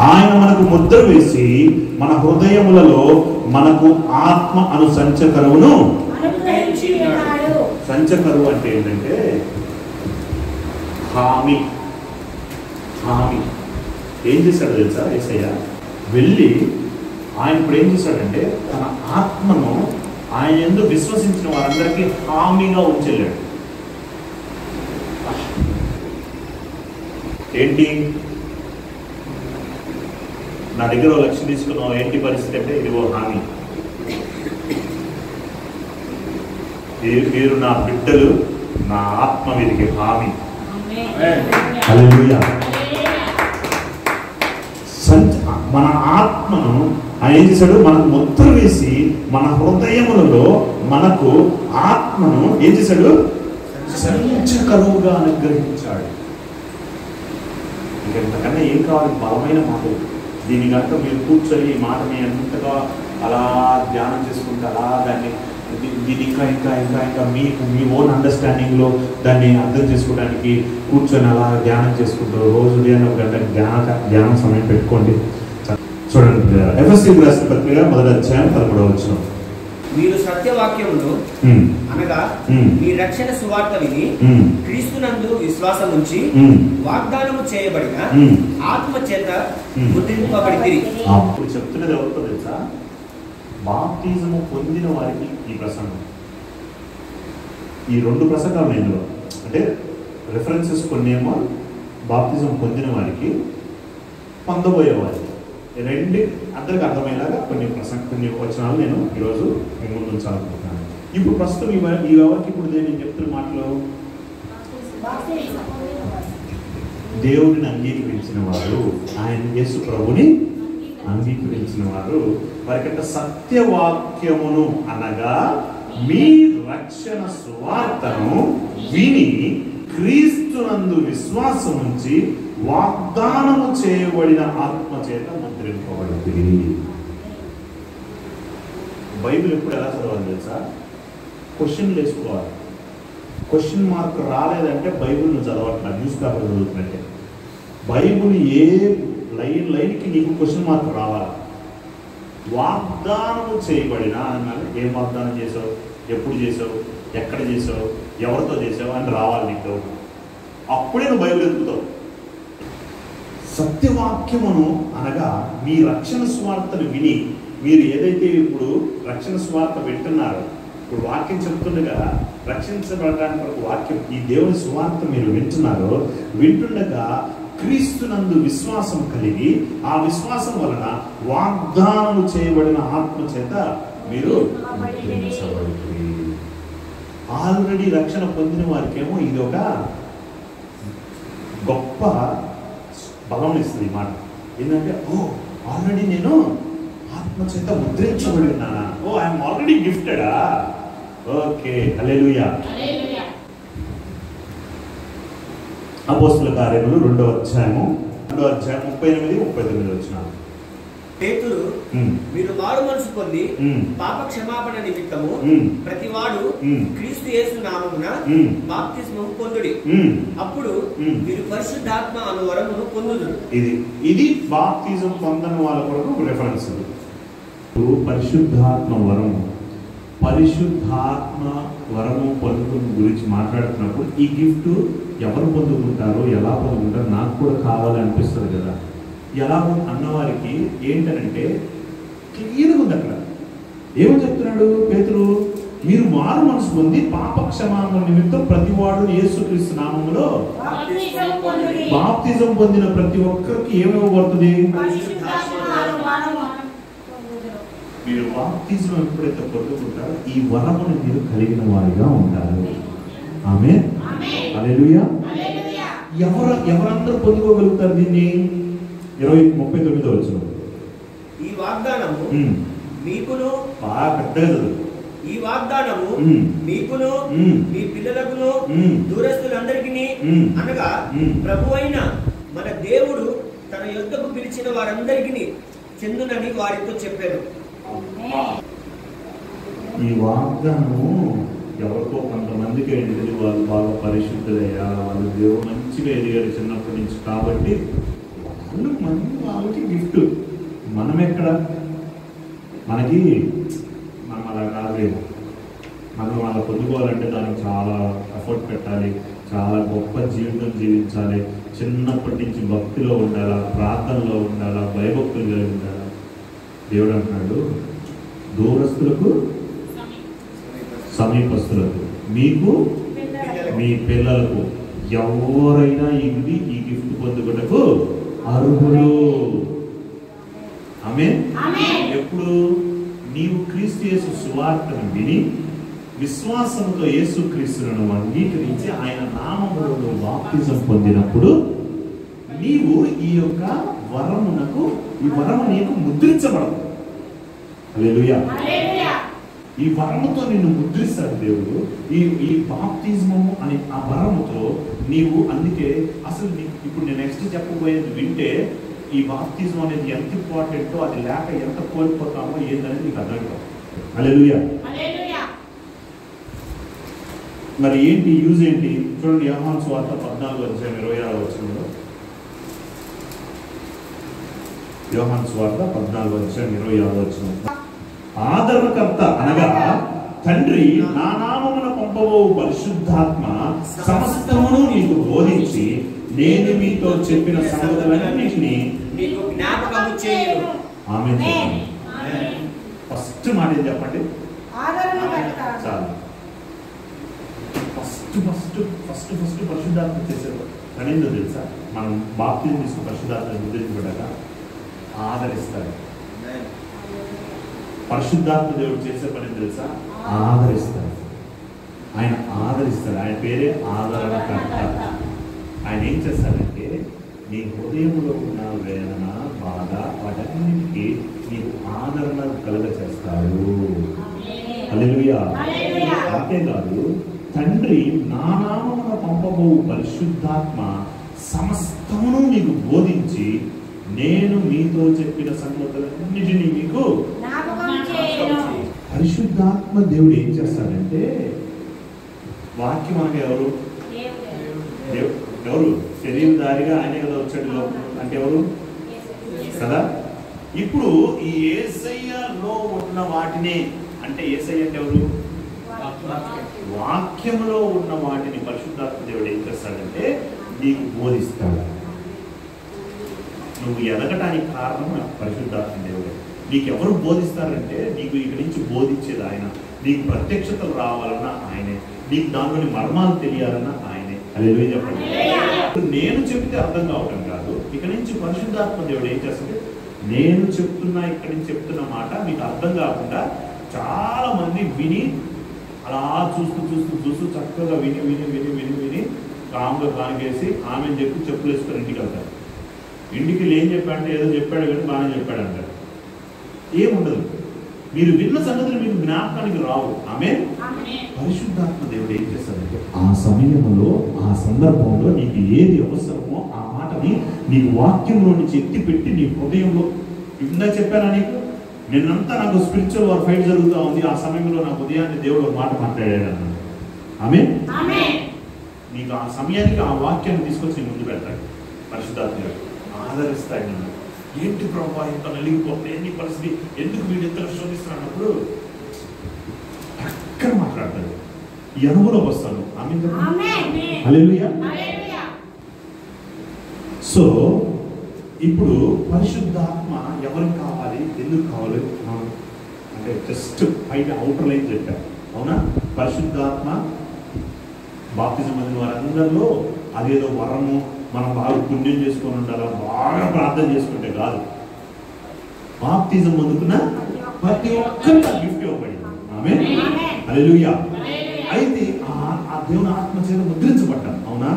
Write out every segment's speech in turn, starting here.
ఆయన మనకు ముద్ర వేసి మన హృదయములలో మనకు ఆత్మ అను సంచకరువును. సంచకరువు అంటే ఏంటంటే హామీ. ఏం చేశాడు తెలుసా యేసయ్య? వెళ్ళి ఆయన ఇప్పుడు ఏం చేశాడంటే తన ఆత్మను ఆయన యందు విశ్వసించిన వారందరికీ హామీగా ఉంచెళ్ళాడు. ఏంటి? నా దగ్గర 1 లక్ష తీసుకున్నావు, ఏంటి పరిస్థితి అంటే ఇదిగో హామీ. మీరు నా బిడ్డలు, నా ఆత్మ వీరికి హామీ. హల్లెలూయా. మన ఆత్మను ఆయన ఏం చేశాడు? మనకు ముద్ర వేసి మన హృదయములలో మనకు ఆత్మను ఏం చేశాడు? సంచకరువుగా అనుగ్రహించాడు. ఇంకెంతకన్నా ఏం కావాలి? బలమైన మాటలు. దీని కనుక మీరు కూర్చొని ఈ మాటని ఎంతగా అలా ధ్యానం చేసుకుంటే అలా దాన్ని దీని ఇంకా ఇంకా ఇంకా ఇంకా మీకు మీ ఓన్ అండర్స్టాండింగ్లో దాన్ని అర్థం చేసుకోవడానికి కూర్చొని అలా ధ్యానం చేసుకుంటూ రోజు ఉదయాన్నే 1 గంట ధ్యానం సమయం పెట్టుకోండి. చూడండి, ఎఫెసీయులకు రాసిన పత్రిక 1వ అధ్యాయం 13వ వచనం. మీరు సత్యవాక్యమును అనగా మీ రక్షణ సువార్త విని క్రీస్తునందు విశ్వాసం ఉంచి వాగ్దానము చేయబడిన ఆత్మ చేత ముద్రింపబడితిరి. ఇప్పుడు చెప్తున్నది ఎవరితో తెలుసా? బాప్తిజము పొందిన వారికి ఈ ప్రసంగం. ఈ 2 ప్రసంగాలు ఇందులో అంటే రెఫరెన్సెస్ కొన్నేమో బాప్తిజం పొందిన వారికి, పొందబోయే వారికి, అందరికి అర్థమయ్యేలాగా కొన్ని వచనాలు నేను ఈరోజు మీ ముందు ఉంచాలనుకుంటున్నాను. ఇప్పుడు ప్రస్తుతం ఈ ఎవరికి ఇప్పుడు నేను చెప్తున్న మాటలు దేవుడిని అంగీకరించిన వారు, ఆయన యేసు ప్రభుని అంగీకరించిన వారు, వారికంట సత్యవాక్యమును అనగా మీ రక్షణ సువార్తను విని క్రీస్తునందు విశ్వాసం ఉంచి వాగ్దానము చేయబడిన ఆత్మ చేత ముద్రింపబడింది. బైబిల్ ఎప్పుడు ఎలా చదవాలి తెలుసా? క్వశ్చన్లు వేసుకోవాలి. క్వశ్చన్ మార్క్ రాలేదంటే బైబిల్ నువ్వు చదవట్లేదు, న్యూస్ పేపర్ చదువుతున్నట్టే. బైబిల్ ఏ లైన్కి నీకు క్వశ్చన్ మార్క్ రావాలి. వాగ్దానము చేయబడిన అన్నాడు. ఏం వాగ్దానం చేసావు, ఎప్పుడు చేసావు, ఎక్కడ చేసావు, ఎవరితో చేసావు అని రావాలి నీకు డౌట్. అప్పుడే నువ్వు బైబిల్ ఎదుగుతావు. సత్యవాక్యమును అనగా మీ రక్షణ స్వార్థను విని, మీరు ఏదైతే ఇప్పుడు రక్షణ స్వార్థ వింటున్నారో, ఇప్పుడు వాక్యం చెప్తుండగా రక్షించబడడానికి ఒక వాక్యం, ఈ దేవుని స్వార్థ మీరు వింటుండగా క్రీస్తునందు విశ్వాసం కలిగి ఆ విశ్వాసం వలన వాగ్దానము చేయబడిన ఆత్మ చేత మీరు ఆల్రెడీ రక్షణ పొందిన వారికేమో ఇది ఒక గొప్ప బలం ఇస్తుంది ఈ మాట. ఏంటంటే ఆల్రెడీ నేను ఆత్మ చేత ముద్రించబడి ఉన్నానా, ఐఎమ్ ఆల్రెడీ గిఫ్టెడా. ఓకే, హల్లెలూయా. అపోస్తలుల కార్యములు 2వ అధ్యాయం 38-39 వచనాలు. పేతురు, మీరు మారు మనసు పొంది పాప క్షమాపణ నిమిత్తము ప్రతివాడు క్రీస్తు యేసు నామమున బాప్తిస్మము పొందుడి, అప్పుడు మీరు పరిశుద్ధాత్మ అను వరమును పొందుదురు. ఇది బాప్తిజం పొందని వాళ్ళ కొరకు రిఫరెన్స్. పరిశుద్ధాత్మ వరము పొందుకున్న గురించి మాట్లాడుతున్నప్పుడు ఈ గిఫ్ట్ ఎవరు పొందుకుంటారో, ఎలా పొందుకుంటారో నాకు కూడా కావాలి అనిపిస్తుంది కదా. ఎలా అన్నవారికి ఏంటనంటే క్లియర్గా ఉంది అక్కడ. ఏమని చెప్తున్నాడు పేతురు? మీరు మారు మనసు పొంది పాప క్షమాపణ నిమిత్తం ప్రతివాడు యేసుక్రీస్తు నామములో బాప్తిజం పొందిన ప్రతి ఒక్కరికి ఏమివ్వబడుతుంది? మీరు బాప్తిజం ఎప్పుడైతే పొందుకుంటారో ఈ వరమును మీరు కలిగిన వారిగా ఉంటారు. ఆమేన్, హల్లెలూయా. ఎవరందరూ పొందుకోగలుగుతారు దీన్ని? 39 వచనం. ఈ వాగ్దానము మీకును, బాగా పెద్దగా ఈ వాగ్దానము మీకును మీ పిల్లలకును దూరస్తులందరికీ అనగా ప్రభువైన మన దేవుడు తన యొద్దకు పిలిచిన వారందరికీ చెందునని వారితో చెప్పారు. ఈ వాగ్దానము ఎవరికో కొంతమందికి ఏంటిది, వాళ్ళు బాగా పరిశుద్ధులయ్యా, వాళ్ళు దేవుడు మంచిగా ఎదిగారు చిన్నప్పటి నుంచి, కాబట్టి వాళ్ళకి గిఫ్ట్. మనం ఎక్కడ, మనం అలా కాలేదు. మనం అలా పొందుకోవాలంటే దానికి చాలా ఎఫర్ట్ పెట్టాలి, చాలా గొప్ప జీవితం జీవించాలి, చిన్నప్పటి నుంచి భక్తిలో ఉండాలా, ప్రార్థనలో ఉండాలా, భయభక్తులు కలిగి ఉండాలా. దేవుడు అంటున్నాడు, దూరస్తులకు సమీపస్తులకు మీకు మీ పిల్లలకు ఎవరైనా ఈ గిఫ్ట్ పొందుకున్నకు అర్హులు. ఆమేన్. ఎప్పుడు నీవు క్రీస్తు యేసు సువార్తను విని విశ్వాసంతో యేసు క్రీస్తును అంగీకరించి ఆయన నామములో బాప్తిజం పొందినప్పుడు నీవు ఈ యొక్క వరమునకు, ఈ వరము నీకు ముద్రించబడదు. హల్లెలూయా. ఈ వరముతో నిన్ను ముద్రిస్తాడు దేవుడు. ఈ బాప్తిజము అనే ఆ వరముతో నీవు, అందుకే అసలు ఇప్పుడు నేను నెక్స్ట్ చెప్పబోయేది వింటే ఈ బాప్తిజం అనేది ఎంత ఇంపార్టెంటో, అది లేక ఎంత కోల్పోతామో ఏందనేది నీకు అర్థమవుతాం. హల్లెలూయా. మరి ఏంటి యూజ్ ఏంటి చూడండి. యోహాను సువార్త 14:26 యోహాను సువార్త 14:26 ఆదరణకర్త అనగా తండ్రి నా నామమున పంపబో పరిశుద్ధాత్మ సమస్తమును నీకు బోధించి నేను మీతో చెప్పిన సంగతులన్నిటినీ మీకు జ్ఞాపకము చేయును. ఆమేన్. ఫస్ట్ మాట ఏం చెప్పండి? చాలు. ఫస్ట్ పరిశుద్ధాత్మ చేసేది అనేందో తెలుసా? మనం బాప్తిజం తీసుకుని పరిశుద్ధాత్మ ముద్రించబడ్డాక ఆదరిస్తాడు. పరిశుద్ధాత్మ దేవుడు చేసే పని తెలుసా? ఆదరిస్తాడు. ఆయన ఆదరిస్తాడు. ఆయన పేరే ఆదరణకర్త. ఆయన ఏం చేస్తాడంటే నీ హృదయంలో ఉన్న వేదన, బాధ, వాటన్నిటికీ నీకు ఆదరణ కలుగ చేస్తాడు. హల్లెలూయా. అంతేకాదు, తండ్రి నా నామమున పంపబో పరిశుద్ధాత్మ సమస్తమును మీకు బోధించి నేను మీతో చెప్పిన సంగతులన్నిటినీ మీకు. పరిశుద్ధాత్మ దేవుడు ఏం చేస్తాడంటే, వాక్యం మనకి ఎవరు? శరీరధారిగా ఆయనే కదా వచ్చాడు. అంటే ఎవరు కదా? ఇప్పుడు ఈ యేసయ్యలో ఉన్న వాటిని, అంటే యేసయ్య అంటే ఎవరు? వాక్యములో ఉన్న వాటిని పరిశుద్ధాత్మ దేవుడు ఏం చేస్తాడంటే నీకు బోధిస్తాడు. నువ్వు ఎదగటానికి కారణం పరిశుద్ధాత్మ దేవుడే. నీకు ఎవరు బోధిస్తారంటే, నీకు ఇక్కడి నుంచి బోధించేది ఆయన, నీకు ప్రత్యక్షతలు రావాలన్నా ఆయనే, నీకు దానిలోని మర్మాలు తెలియాలన్నా ఆయనే. హల్లెలూయా చెప్పండి. నేను చెప్తే అర్థం కావటం కాదు. ఇక నుంచి పరిశుద్ధాత్మ దేవుడు ఏం చేస్తుంది, నేను చెప్తున్నా, ఇక్కడి నుంచి చెప్తున్న మాట మీకు అర్థం కాకుండా చాలా మంది విని అలా చూస్తూ చక్కగా విని కామ్గా కానికేసి ఆమెను చెప్పి చెప్పులు వేసుకొని ఇంటికి వెళ్తారు. ఇంటికి ఏం చెప్పాడంటే ఏదో చెప్పాడు కానీ బాగానే చెప్పాడు అంటారు. ఏముండదు. మీరు విన్న సంగతులు మీకు జ్ఞాపకానికి రావు. ఆమేన్. పరిశుద్ధాత్మ దేవుడు ఏం చేస్తాడంటే ఆ సమయంలో, ఆ సందర్భంలో నీకు ఏది అవసరమో ఆ మాటని నీకు వాక్యంలో నుంచి ఎత్తి పెట్టి నీ హృదయంలో. ఇందా చెప్పానా నీకు, నిన్నంతా నాకు స్పిరిచువల్ వార్ ఫైట్ జరుగుతూ ఉంది, ఆ సమయంలో నాకు ఉదయాన్నే దేవుడు ఒక మాట మాట్లాడాడు అన్నాడు. ఆమేన్. నీకు ఆ సమయానికి ఆ వాక్యాన్ని తీసుకొచ్చి నీ ముందు పెడతాడు. పరిశుద్ధాత్మ దేవుడు ఆదరిస్తాడు నిన్ను. ఏంటి ప్రభావ ఇంత నలిగిపోతే ఎన్ని పరిస్థితి, ఎందుకు వీడు ఎంత శోధిస్తున్నప్పుడు ఎక్కడ మాట్లాడతాడు. ఈ అనుభవం వస్తాను. హల్లెలూయా. సో ఇప్పుడు పరిశుద్ధాత్మ ఎవరికి కావాలి, ఎందుకు కావాలి అంటే జస్ట్ బయట అవుటర్ లైన్ చెప్పారు. అవునా? పరిశుద్ధాత్మ బాప్తిజం పొందిన వారందరిలో అదేదో వరము, మనం బాగా పుణ్యం చేసుకొని ఉండాలా, బాగా ప్రార్థన చేసుకుంటే కాదు. బాప్తిజం పొందుకున్న ప్రతి ఒక్కరికి ఆ గిఫ్ట్ ఇవ్వబడింది. ఆమేన్. హల్లెలూయా. అయితే ఆ దేవుని ఆత్మ చేత ముద్రించబడ్డాం. అవునా?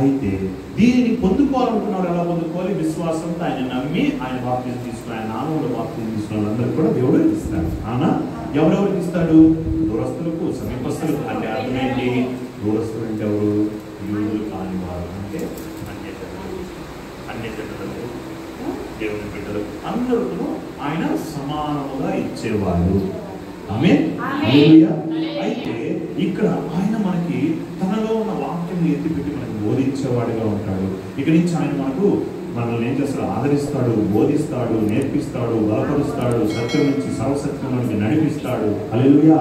అయితే దీనిని పొందుకోవాలనుకున్నాడు. ఎలా పొందుకోవాలి? విశ్వాసంతో ఆయన నమ్మి ఆయన బాప్తిజం తీసుకుని, ఆయన నామంలో బాప్తిజం తీసుకున్న వాళ్ళందరికీ కూడా దేవుడు ఇస్తాడు. అవునా? ఎవరెవరికి ఇస్తాడు? దూరస్తులకు, సమీపస్తులకు. అంటే అర్థమేంటి? దూరస్తులు అంటే ఎవరు? యూదులు కాని వారు, అంటే అన్యజనులకు, దేవుని బిడ్డలకు అందరూ ఆయన సమానముగా ఇచ్చేవాళ్ళు. ఆమేన్. హల్లెలూయా. అయితే ఇక్కడ ఆయన మనకి తనలో ఉన్న వాక్యం ఎత్తిపెట్టి మనకు బోధించేవాడిగా ఉంటాడు. ఇక నుంచి ఆయన మనకు మనల్ని ఏం చేస్తాడు? ఆదరిస్తాడు, బోధిస్తాడు, నేర్పిస్తాడు, బలపరుస్తాడు, సత్యం నుంచి సర్వసత్యంలోనికి నడిపిస్తాడు. హల్లెలూయా.